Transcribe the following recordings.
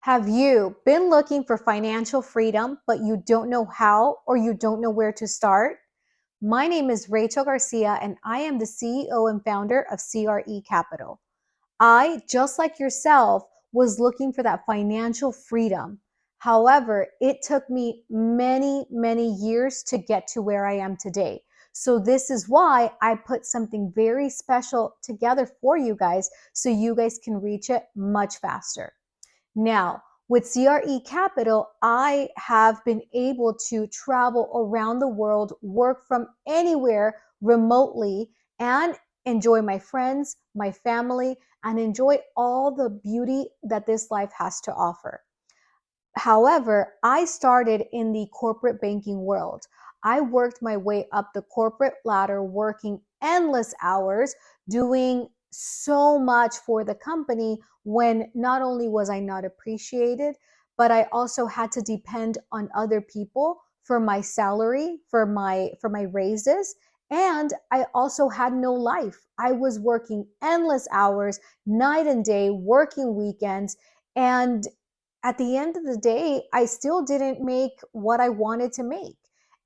Have you been looking for financial freedom, but you don't know how or you don't know where to start? My name is Rachel Garcia, and I am the CEO and founder of CRE Capital. I, just like yourself, was looking for that financial freedom. However, it took me many, many years to get to where I am today. So this is why I put something very special together for you guys so you guys can reach it much faster. Now, with CRE Capital, I have been able to travel around the world, work from anywhere remotely, and enjoy my friends, my family, and enjoy all the beauty that this life has to offer. However, I started in the corporate banking world. I worked my way up the corporate ladder, working endless hours, doing so much for the company when not only was I not appreciated, but I also had to depend on other people for my salary, for my raises, and I also had no life. I was working endless hours, night and day, working weekends, and at the end of the day, I still didn't make what I wanted to make.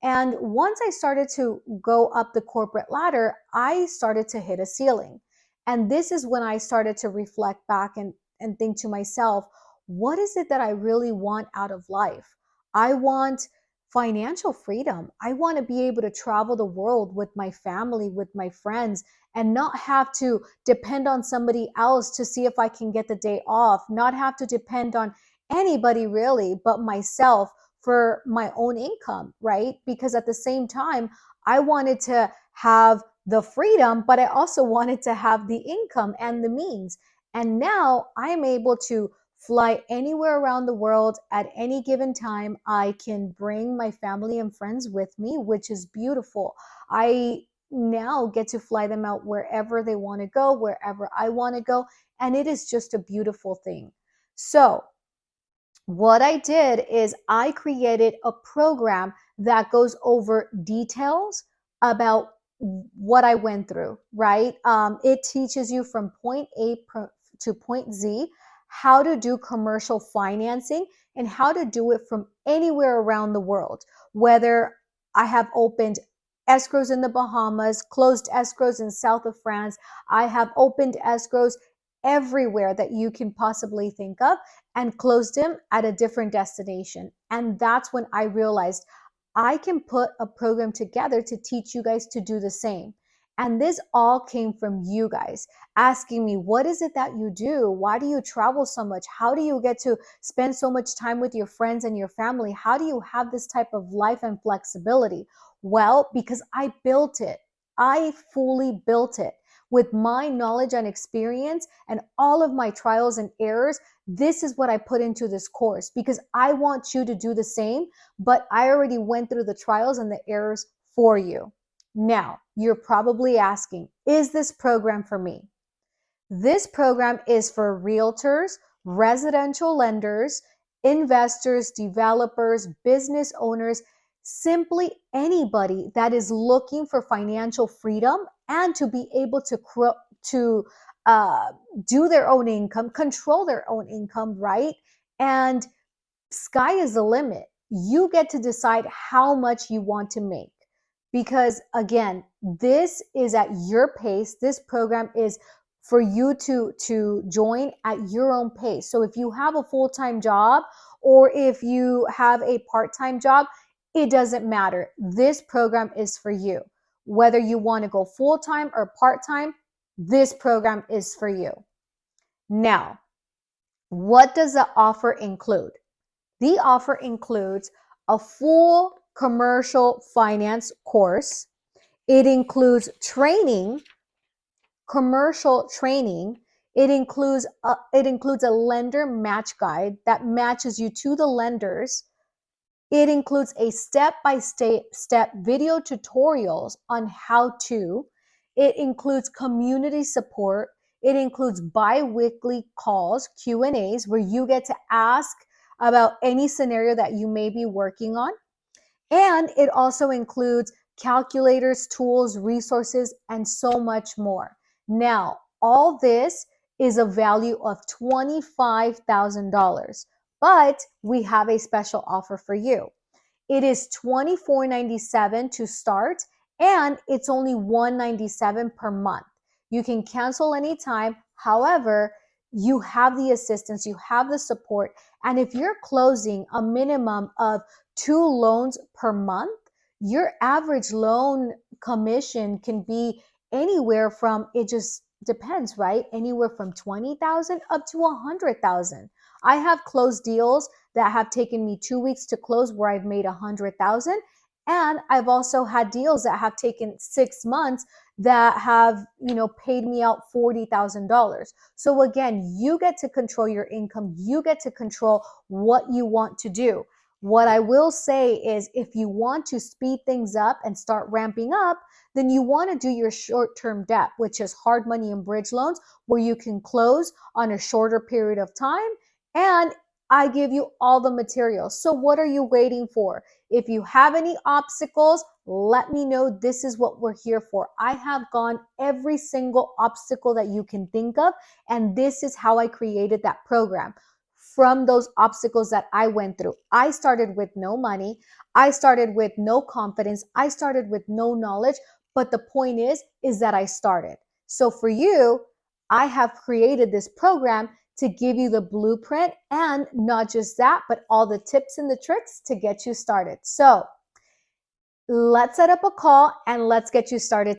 And once I started to go up the corporate ladder, I started to hit a ceiling. And this is when I started to reflect back and think to myself, what is it that I really want out of life? I want financial freedom. I want to be able to travel the world with my family, with my friends, and not have to depend on somebody else to see if I can get the day off, not have to depend on anybody really but myself for my own income, right? Because at the same time, I wanted to have the freedom, but I also wanted to have the income and the means. And now I'm able to fly anywhere around the world at any given time. I can bring my family and friends with me, which is beautiful. I now get to fly them out wherever they want to go, wherever I want to go. And it is just a beautiful thing. So, what I did is I created a program that goes over details about what I went through, right? It teaches you from point A to point Z how to do commercial financing and how to do it from anywhere around the world. Whether I have opened escrows in the Bahamas, closed escrows in south of France, I have opened escrows everywhere that you can possibly think of and closed them at a different destination. And that's when I realized I can put a program together to teach you guys to do the same. And this all came from you guys asking me, what is it that you do? Why do you travel so much? How do you get to spend so much time with your friends and your family? How do you have this type of life and flexibility? Well, because I built it. I fully built it with my knowledge and experience and all of my trials and errors. This is what I put into this course because I want you to do the same, but I already went through the trials and the errors for you. Now, you're probably asking, is this program for me? This program is for realtors, residential lenders, investors, developers, business owners, simply anybody that is looking for financial freedom and to be able to uh, do their own income, control their own income, right? And sky is the limit. You get to decide how much you want to make. Because again, this is at your pace. This program is for you to join at your own pace. So if you have a full-time job or if you have a part-time job, it doesn't matter. This program is for you. Whether you want to go full-time or part-time, this program is for you. Now, what does the offer include? The offer includes a full commercial finance course. It includes training, commercial training. It includes a lender match guide that matches you to the lenders. It includes a step-by-step video tutorials on how to. It includes community support. It includes bi-weekly calls, Q&As, where you get to ask about any scenario that you may be working on. And it also includes calculators, tools, resources, and so much more. Now, all this is a value of $25,000. but we have a special offer for you. It is $24.97 to start, and it's only $197 per month. You can cancel anytime. However, you have the assistance, you have the support, and if you're closing a minimum of 2 loans per month, your average loan commission can be anywhere from, it just depends, right? Anywhere from 20,000 up to 100,000. I have closed deals that have taken me 2 weeks to close where I've made 100,000. And I've also had deals that have taken 6 months that have, paid me out $40,000. So again, you get to control your income. You get to control what you want to do. What I will say is if you want to speed things up and start ramping up, then you want to do your short-term debt, which is hard money and bridge loans, where you can close on a shorter period of time. And I give you all the materials. So what are you waiting for? If you have any obstacles, let me know. This is what we're here for. I have gone every single obstacle that you can think of, and this is how I created that program. From those obstacles that I went through, I started with no money. I started with no confidence. I started with no knowledge. But the point is that I started. So for you, I have created this program to give you the blueprint, and not just that, but all the tips and the tricks to get you started. So let's set up a call and let's get you started